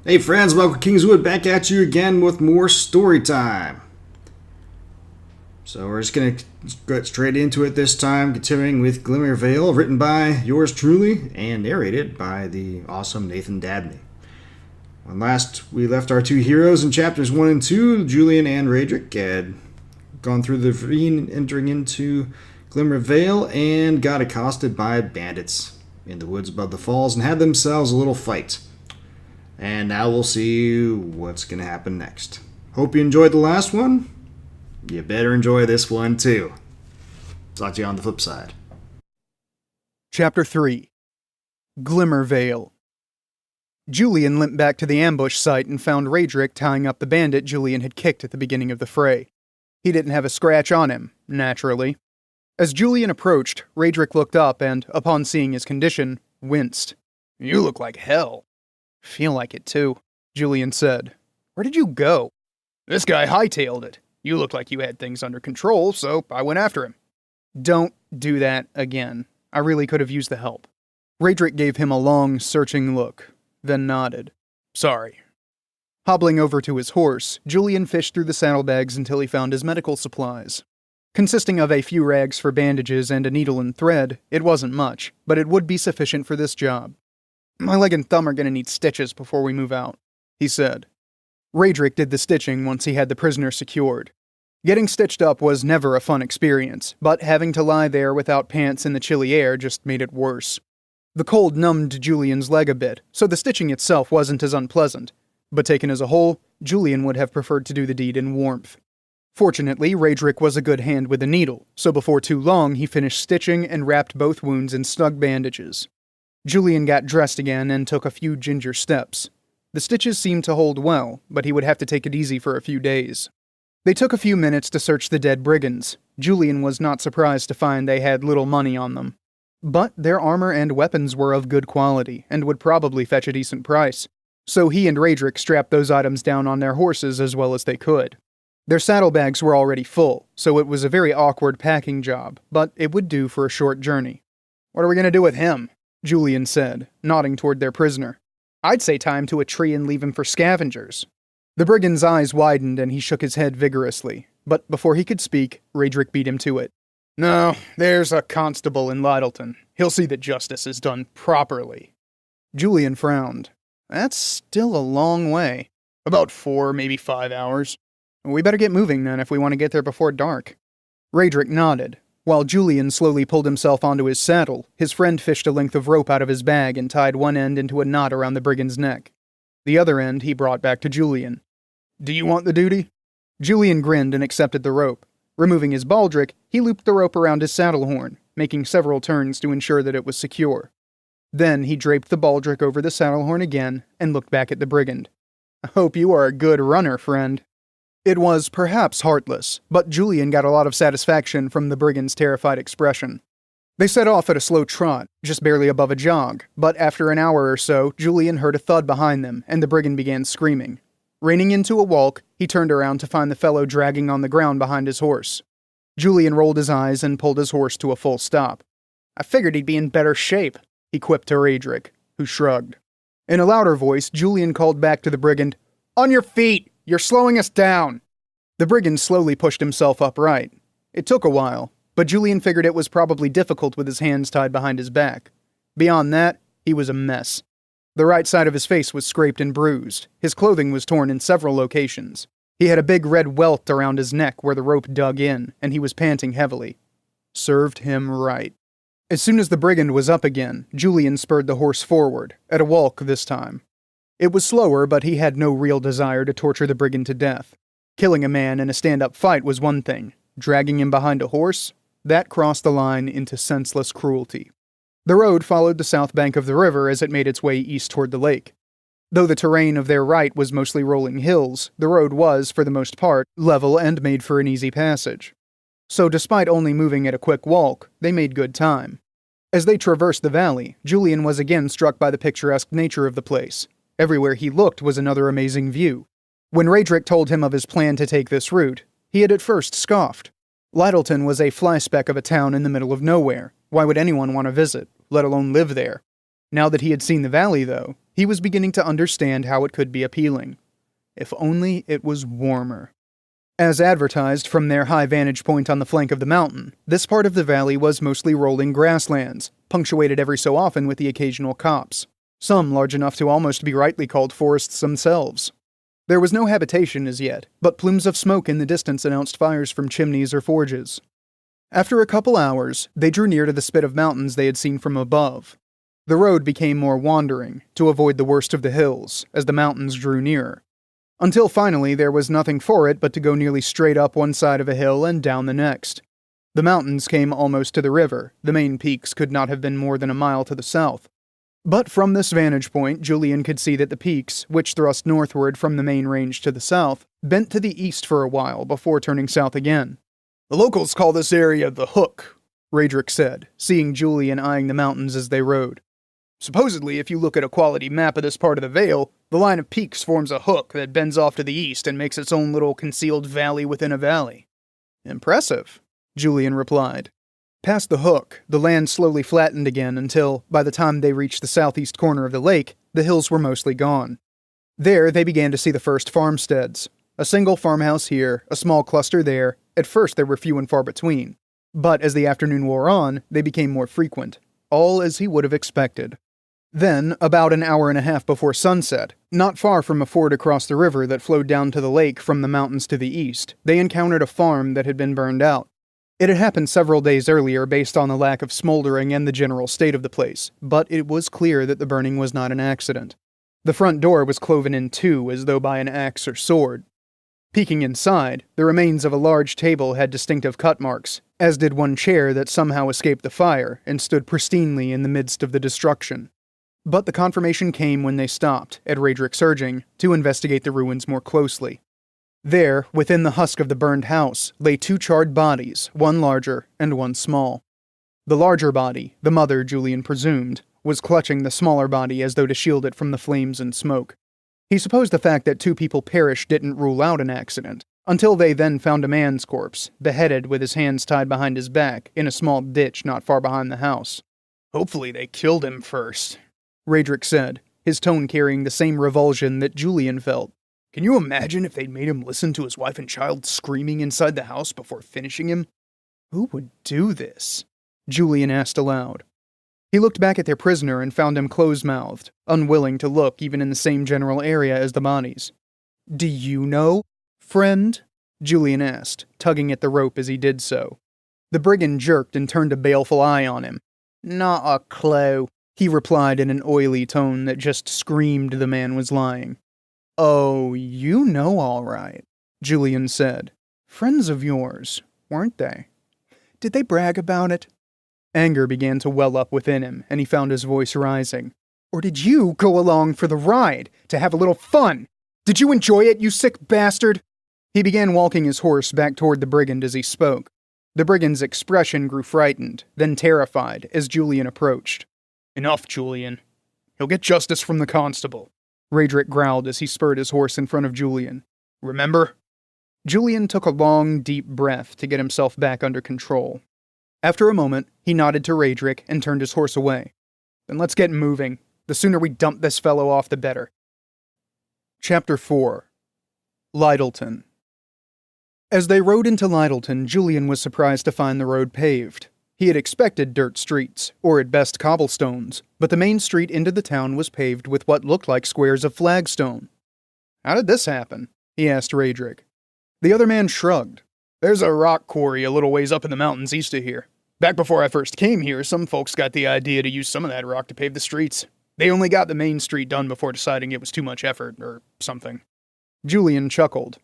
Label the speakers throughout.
Speaker 1: Hey friends, welcome to Kingswood, back at you again with more story time. So we're just going to get straight into it this time, continuing with Glimmer Vale, written by yours truly and narrated by the awesome Nathan Dabney. When last we left our two heroes in chapters 1 and 2, Julian and Radric had gone through the ravine, entering into Glimmer Vale, and got accosted by bandits in the woods above the falls and had themselves a little fight. And now we'll see what's going to happen next. Hope you enjoyed the last one. You better enjoy this one too. Talk to you on the flip side.
Speaker 2: Chapter 3 Glimmer Vale. Julian limped back to the ambush site and found Radric tying up the bandit Julian had kicked at the beginning of the fray. He didn't have a scratch on him, naturally. As Julian approached, Radric looked up and, upon seeing his condition, winced. "You look like hell." "Feel like it too," Julian said. "Where did you go?" "This guy hightailed it. You looked like you had things under control, so I went after him." "Don't do that again. I really could have used the help." Radric gave him a long, searching look, then nodded. "Sorry." Hobbling over to his horse, Julian fished through the saddlebags until he found his medical supplies. Consisting of a few rags for bandages and a needle and thread, it wasn't much, but it would be sufficient for this job. "My leg and thumb are going to need stitches before we move out," he said. Radric did the stitching once he had the prisoner secured. Getting stitched up was never a fun experience, but having to lie there without pants in the chilly air just made it worse. The cold numbed Julian's leg a bit, so the stitching itself wasn't as unpleasant, but taken as a whole, Julian would have preferred to do the deed in warmth. Fortunately, Radric was a good hand with a needle, so before too long he finished stitching and wrapped both wounds in snug bandages. Julian got dressed again and took a few ginger steps. The stitches seemed to hold well, but he would have to take it easy for a few days. They took a few minutes to search the dead brigands. Julian was not surprised to find they had little money on them. But their armor and weapons were of good quality, and would probably fetch a decent price. So he and Radric strapped those items down on their horses as well as they could. Their saddlebags were already full, so it was a very awkward packing job, but it would do for a short journey. "What are we going to do with him?" Julian said, nodding toward their prisoner. "I'd say tie him to a tree and leave him for scavengers." The brigand's eyes widened and he shook his head vigorously, but before he could speak, Radric beat him to it. "No, there's a constable in Lyttelton. He'll see that justice is done properly." Julian frowned. "That's still a long way. About 4, maybe 5 hours. We better get moving then if we want to get there before dark." Radric nodded. While Julian slowly pulled himself onto his saddle, his friend fished a length of rope out of his bag and tied one end into a knot around the brigand's neck. The other end he brought back to Julian. "Do you want the duty?" Julian grinned and accepted the rope. Removing his baldric, he looped the rope around his saddle horn, making several turns to ensure that it was secure. Then he draped the baldric over the saddle horn again and looked back at the brigand. "I hope you are a good runner, friend." It was perhaps heartless, but Julian got a lot of satisfaction from the brigand's terrified expression. They set off at a slow trot, just barely above a jog, but after an hour or so, Julian heard a thud behind them, and the brigand began screaming. Reining into a walk, he turned around to find the fellow dragging on the ground behind his horse. Julian rolled his eyes and pulled his horse to a full stop. "I figured he'd be in better shape," he quipped to Radric, who shrugged. In a louder voice, Julian called back to the brigand, "On your feet! You're slowing us down!" The brigand slowly pushed himself upright. It took a while, but Julian figured it was probably difficult with his hands tied behind his back. Beyond that, he was a mess. The right side of his face was scraped and bruised. His clothing was torn in several locations. He had a big red welt around his neck where the rope dug in, and he was panting heavily. Served him right. As soon as the brigand was up again, Julian spurred the horse forward, at a walk this time. It was slower, but he had no real desire to torture the brigand to death. Killing a man in a stand-up fight was one thing. Dragging him behind a horse? That crossed the line into senseless cruelty. The road followed the south bank of the river as it made its way east toward the lake. Though the terrain of their right was mostly rolling hills, the road was, for the most part, level and made for an easy passage. So despite only moving at a quick walk, they made good time. As they traversed the valley, Julian was again struck by the picturesque nature of the place. Everywhere he looked was another amazing view. When Radric told him of his plan to take this route, he had at first scoffed. Lyttelton was a flyspeck of a town in the middle of nowhere. Why would anyone want to visit, let alone live there? Now that he had seen the valley, though, He was beginning to understand how it could be appealing. If only it was warmer. As advertised from their high vantage point on the flank of the mountain, this part of the valley was mostly rolling grasslands, punctuated every so often with the occasional copse, some large enough to almost be rightly called forests themselves. There was no habitation as yet, but plumes of smoke in the distance announced fires from chimneys or forges. After a couple hours, they drew near to the spit of mountains they had seen from above. The road became more wandering, to avoid the worst of the hills, as the mountains drew nearer. Until finally there was nothing for it but to go nearly straight up one side of a hill and down the next. The mountains came almost to the river, the main peaks could not have been more than a mile to the south. But from this vantage point, Julian could see that the peaks, which thrust northward from the main range to the south, bent to the east for a while before turning south again. "The locals call this area the Hook," Radric said, seeing Julian eyeing the mountains as they rode. "Supposedly, if you look at a quality map of this part of the Vale, the line of peaks forms a hook that bends off to the east and makes its own little concealed valley within a valley." "Impressive," Julian replied. Past the hook, the land slowly flattened again until, by the time they reached the southeast corner of the lake, the hills were mostly gone. There they began to see the first farmsteads. A single farmhouse here, a small cluster there. At first they were few and far between. But as the afternoon wore on, they became more frequent. All as he would have expected. Then, about an hour and a half before sunset, not far from a ford across the river that flowed down to the lake from the mountains to the east, they encountered a farm that had been burned out. It had happened several days earlier based on the lack of smoldering and the general state of the place, but it was clear that the burning was not an accident. The front door was cloven in two as though by an axe or sword. Peeking inside, the remains of a large table had distinctive cut marks, as did one chair that somehow escaped the fire and stood pristinely in the midst of the destruction. But the confirmation came when they stopped, at Radric's urging, to investigate the ruins more closely. There, within the husk of the burned house, lay two charred bodies, one larger and one small. The larger body, the mother Julian presumed, was clutching the smaller body as though to shield it from the flames and smoke. He supposed the fact that two people perished didn't rule out an accident, until they then found a man's corpse, beheaded with his hands tied behind his back, in a small ditch not far behind the house. "Hopefully they killed him first," Radric said, his tone carrying the same revulsion that Julian felt. "Can you imagine if they'd made him listen to his wife and child screaming inside the house before finishing him?" "Who would do this?" Julian asked aloud. He looked back at their prisoner and found him close-mouthed, unwilling to look even in the same general area as the bodies. "Do you know, friend?" Julian asked, tugging at the rope as he did so. The brigand jerked and turned a baleful eye on him. "Not a clue," he replied in an oily tone that just screamed the man was lying. "Oh, you know all right," Julian said. "Friends of yours, weren't they? Did they brag about it?" Anger began to well up within him, and he found his voice rising. "Or did you go along for the ride, to have a little fun? Did you enjoy it, you sick bastard?" He began walking his horse back toward the brigand as he spoke. The brigand's expression grew frightened, then terrified, as Julian approached. "Enough, Julian. He'll get justice from the constable," Radric growled as he spurred his horse in front of Julian. "Remember?" Julian took a long, deep breath to get himself back under control. After a moment, he nodded to Radric and turned his horse away. "Then let's get moving. The sooner we dump this fellow off, the better." Chapter 4. Lyttelton. As they rode into Lyttelton, Julian was surprised to find the road paved. He had expected dirt streets, or at best cobblestones, but the main street into the town was paved with what looked like squares of flagstone. "How did this happen?" he asked Radric. The other man shrugged. "There's a rock quarry a little ways up in the mountains east of here. Back before I first came here, some folks got the idea to use some of that rock to pave the streets. They only got the main street done before deciding it was too much effort, or something." Julian chuckled.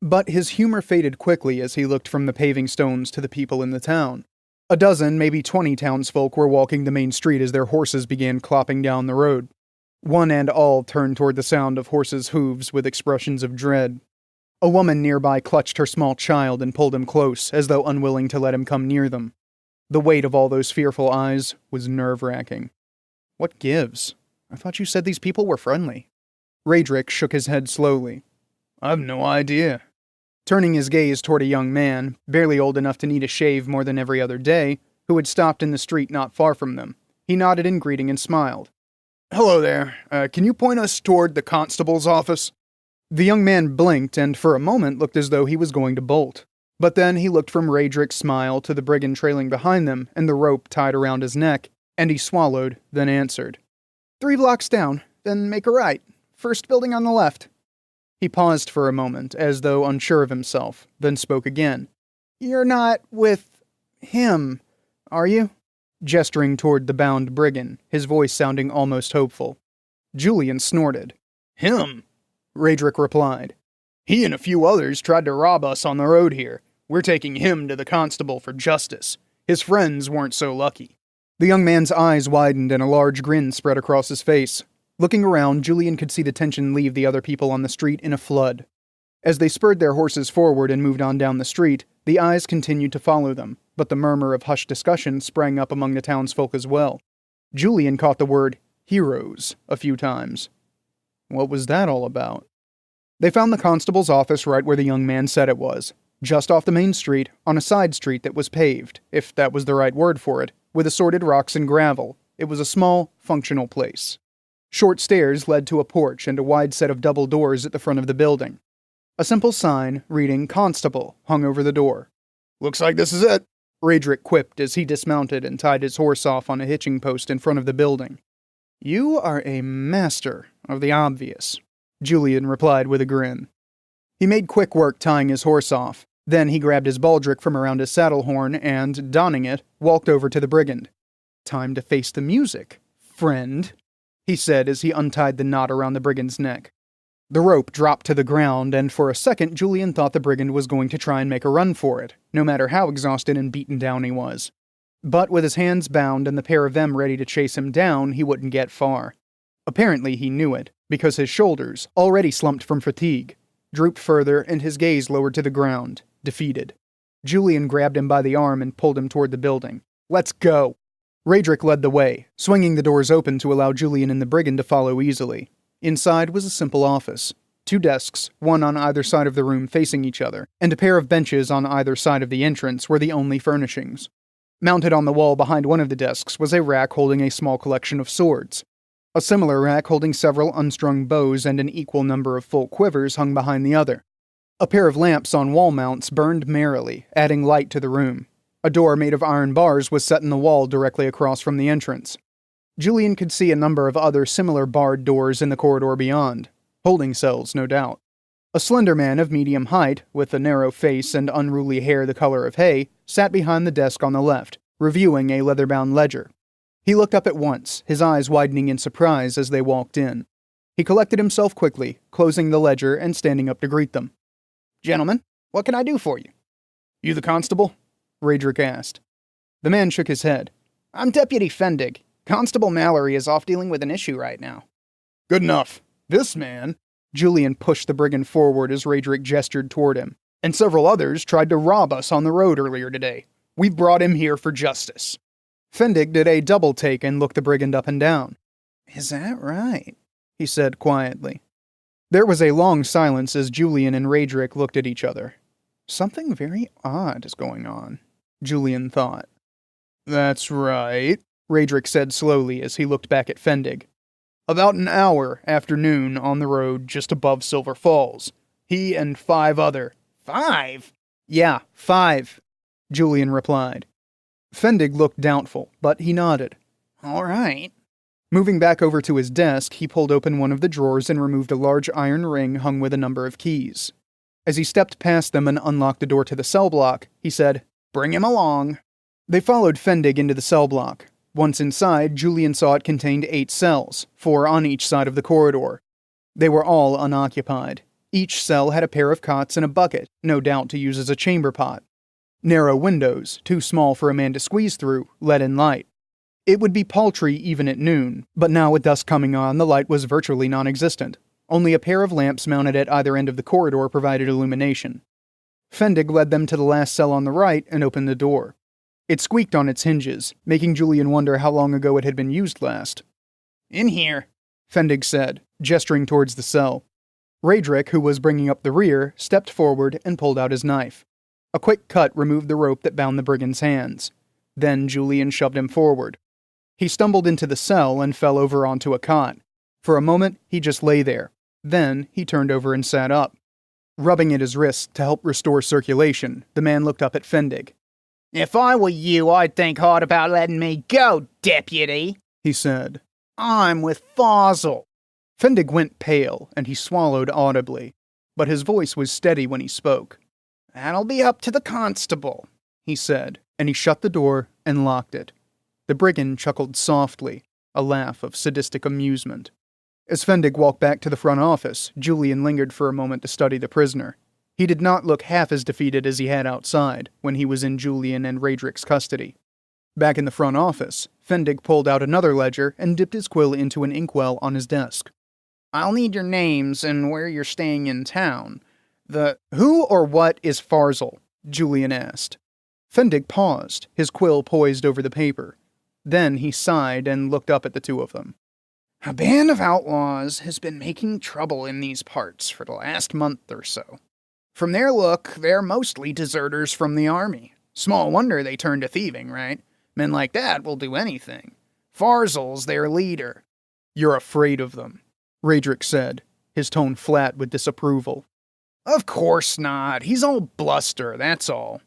Speaker 2: But his humor faded quickly as he looked from the paving stones to the people in the town. A dozen, maybe 20 townsfolk were walking the main street as their horses began clopping down the road. One and all turned toward the sound of horses' hooves with expressions of dread. A woman nearby clutched her small child and pulled him close, as though unwilling to let him come near them. The weight of all those fearful eyes was nerve-wracking. "What gives? I thought you said these people were friendly." Radric shook his head slowly. "I've no idea." Turning his gaze toward a young man, barely old enough to need a shave more than every other day, who had stopped in the street not far from them, he nodded in greeting and smiled. Hello there. Can you point us toward the constable's office? The young man blinked and for a moment looked as though he was going to bolt. But then he looked from Raedric's smile to the brigand trailing behind them and the rope tied around his neck, and he swallowed, then answered. 3 blocks down, then make a right. First building on the left. He paused for a moment, as though unsure of himself, then spoke again. You're not with him, are you? Gesturing toward the bound brigand, his voice sounding almost hopeful. Julian snorted. Him? Raedric replied. He and a few others tried to rob us on the road here. We're taking him to the constable for justice. His friends weren't so lucky. The young man's eyes widened and a large grin spread across his face. Looking around, Julian could see the tension leave the other people on the street in a flood. As they spurred their horses forward and moved on down the street, the eyes continued to follow them, but the murmur of hushed discussion sprang up among the townsfolk as well. Julian caught the word heroes a few times. What was that all about? They found the constable's office right where the young man said it was, just off the main street, on a side street that was paved, if that was the right word for it, with assorted rocks and gravel. It was a small, functional place. Short stairs led to a porch and a wide set of double doors at the front of the building. A simple sign reading Constable hung over the door. Looks like this is it, Raedric quipped as he dismounted and tied his horse off on a hitching post in front of the building. You are a master of the obvious, Julian replied with a grin. He made quick work tying his horse off. Then he grabbed his baldric from around his saddle horn and, donning it, walked over to the brigand. Time to face the music, friend, he said as he untied the knot around the brigand's neck. The rope dropped to the ground, and for a second Julian thought the brigand was going to try and make a run for it, no matter how exhausted and beaten down he was. But with his hands bound and the pair of them ready to chase him down, he wouldn't get far. Apparently he knew it, because his shoulders, already slumped from fatigue, drooped further and his gaze lowered to the ground, defeated. Julian grabbed him by the arm and pulled him toward the building. Let's go! Raedric led the way, swinging the doors open to allow Julian and the brigand to follow easily. Inside was a simple office. 2 desks, one on either side of the room facing each other, and a pair of benches on either side of the entrance were the only furnishings. Mounted on the wall behind one of the desks was a rack holding a small collection of swords. A similar rack holding several unstrung bows and an equal number of full quivers hung behind the other. A pair of lamps on wall mounts burned merrily, adding light to the room. A door made of iron bars was set in the wall directly across from the entrance. Julian could see a number of other similar barred doors in the corridor beyond. Holding cells, no doubt. A slender man of medium height, with a narrow face and unruly hair the color of hay, sat behind the desk on the left, reviewing a leather-bound ledger. He looked up at once, his eyes widening in surprise as they walked in. He collected himself quickly, closing the ledger and standing up to greet them. Gentlemen, what can I do for you? You the constable? Raedric asked. The man shook his head. I'm Deputy Fendig. Constable Mallory is off dealing with an issue right now. Good enough. This man... Julian pushed the brigand forward as Raedric gestured toward him. And several others tried to rob us on the road earlier today. We've brought him here for justice. Fendig did a double take and looked the brigand up and down. Is that right? He said quietly. There was a long silence as Julian and Raedric looked at each other. Something very odd is going on, Julian thought. That's right, Raedric said slowly as he looked back at Fendig. About an hour after noon on the road just above Silver Falls. He and 5 other... 5? Yeah, 5, Julian replied. Fendig looked doubtful, but he nodded. All right. Moving back over to his desk, he pulled open one of the drawers and removed a large iron ring hung with a number of keys. As he stepped past them and unlocked the door to the cell block, he said, Bring him along. They followed Fendig into the cell block. Once inside, Julian saw it contained 8 cells, 4 on each side of the corridor. They were all unoccupied. Each cell had a pair of cots and a bucket, no doubt to use as a chamber pot. Narrow windows, too small for a man to squeeze through, let in light. It would be paltry even at noon, but now with dusk coming on, the light was virtually non-existent. Only a pair of lamps mounted at either end of the corridor provided illumination. Fendig led them to the last cell on the right and opened the door. It squeaked on its hinges, making Julian wonder how long ago it had been used last. In here, Fendig said, gesturing towards the cell. Raedric, who was bringing up the rear, stepped forward and pulled out his knife. A quick cut removed the rope that bound the brigand's hands. Then Julian shoved him forward. He stumbled into the cell and fell over onto a cot. For a moment, he just lay there. Then, he turned over and sat up. Rubbing at his wrist to help restore circulation, the man looked up at Fendig.
Speaker 3: "If I were you, I'd think hard about letting me go, deputy,"
Speaker 2: he said.
Speaker 3: "I'm with Fossil."
Speaker 2: Fendig went pale, and he swallowed audibly, but his voice was steady when he spoke.
Speaker 3: "That'll be up to the constable,"
Speaker 2: he said, and he shut the door and locked it. The brigand chuckled softly, a laugh of sadistic amusement. As Fendig walked back to the front office, Julian lingered for a moment to study the prisoner. He did not look half as defeated as he had outside, when he was in Julian and Radrick's custody. Back in the front office, Fendig pulled out another ledger and dipped his quill into an inkwell on his desk.
Speaker 3: "I'll need your names and where you're staying in town.
Speaker 2: Who or what is Farzal?" Julian asked. Fendig paused, his quill poised over the paper. Then he sighed and looked up at the two of them.
Speaker 3: "A band of outlaws has been making trouble in these parts for the last month or so. From their look, they're mostly deserters from the army. Small wonder they turned to thieving, right? Men like that will do anything. Farzal's their leader."
Speaker 2: "You're afraid of them," Radrick said, his tone flat with disapproval.
Speaker 3: "Of course not. He's all bluster, that's all."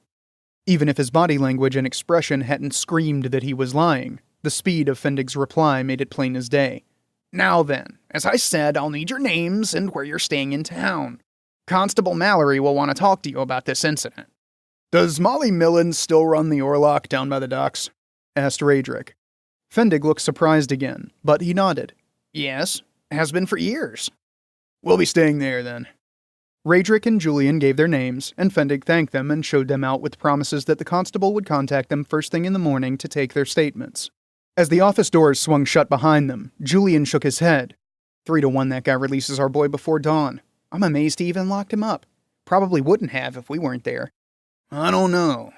Speaker 2: Even if his body language and expression hadn't screamed that he was lying, the speed of Fendig's reply made it plain as day.
Speaker 3: "Now then, as I said, I'll need your names and where you're staying in town. Constable Mallory will want to talk to you about this incident."
Speaker 2: "Does Molly Millen still run the Orlock down by the docks?" asked Radrick. Fendig looked surprised again, but he nodded.
Speaker 3: "Yes, has been for years."
Speaker 2: "We'll be staying there, then." Radrick and Julian gave their names, and Fendig thanked them and showed them out with promises that the constable would contact them first thing in the morning to take their statements. As the office doors swung shut behind them, Julian shook his head. 3-1 that guy releases our boy before dawn. I'm amazed he even locked him up. Probably wouldn't have if we weren't there.
Speaker 3: "I don't know,"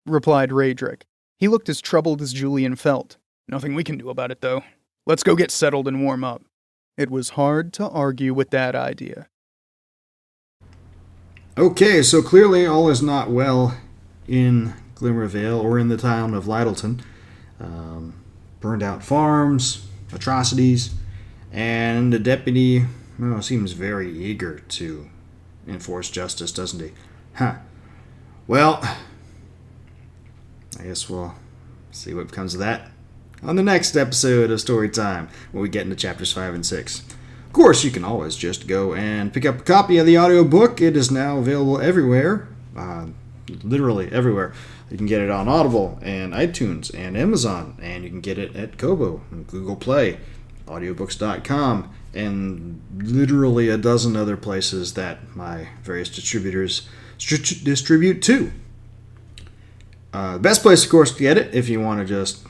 Speaker 2: replied Radrick. He looked as troubled as Julian felt.
Speaker 3: "Nothing we can do about it, though. Let's go get settled and warm up."
Speaker 2: It was hard to argue with that idea.
Speaker 1: Okay, so clearly all is not well in Glimmer Vale or in the town of Lyttelton. Burned out farms, atrocities, and the deputy seems very eager to enforce justice, doesn't he? Well, I guess we'll see what comes of that on the next episode of Storytime when we get into chapters 5 and 6. Of course, you can always just go and pick up a copy of the audiobook. It is now available everywhere, literally everywhere. You can get it on Audible and iTunes and Amazon, and you can get it at Kobo and Google Play, audiobooks.com, and literally a dozen other places that my various distributors distribute to. The best place, of course, to get it, if you want to just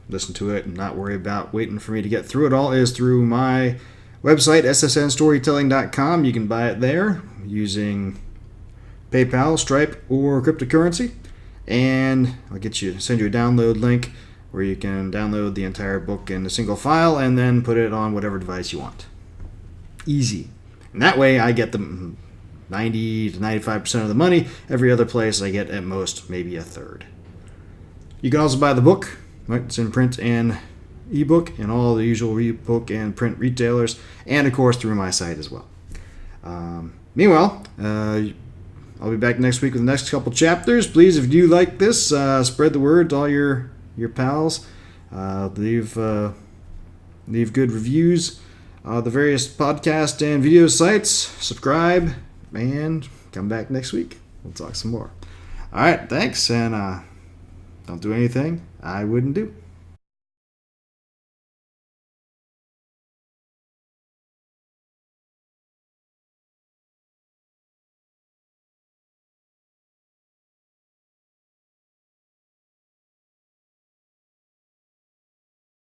Speaker 1: listen to it and not worry about waiting for me to get through it all, is through my website, ssnstorytelling.com. You can buy it there using PayPal, Stripe, or cryptocurrency. And I'll send you a download link where you can download the entire book in a single file and then put it on whatever device you want. Easy. And that way I get the 90 to 95% of the money. Every other place I get at most maybe a third. You can also buy the book. Right? It's in print and ebook and all the usual ebook and print retailers, and of course through my site as well. Meanwhile, I'll be back next week with the next couple chapters. Please, if you like this, spread the word to all your pals. Leave good reviews. The various podcast and video sites. Subscribe, and come back next week. We'll talk some more. All right, thanks, and don't do anything I wouldn't do.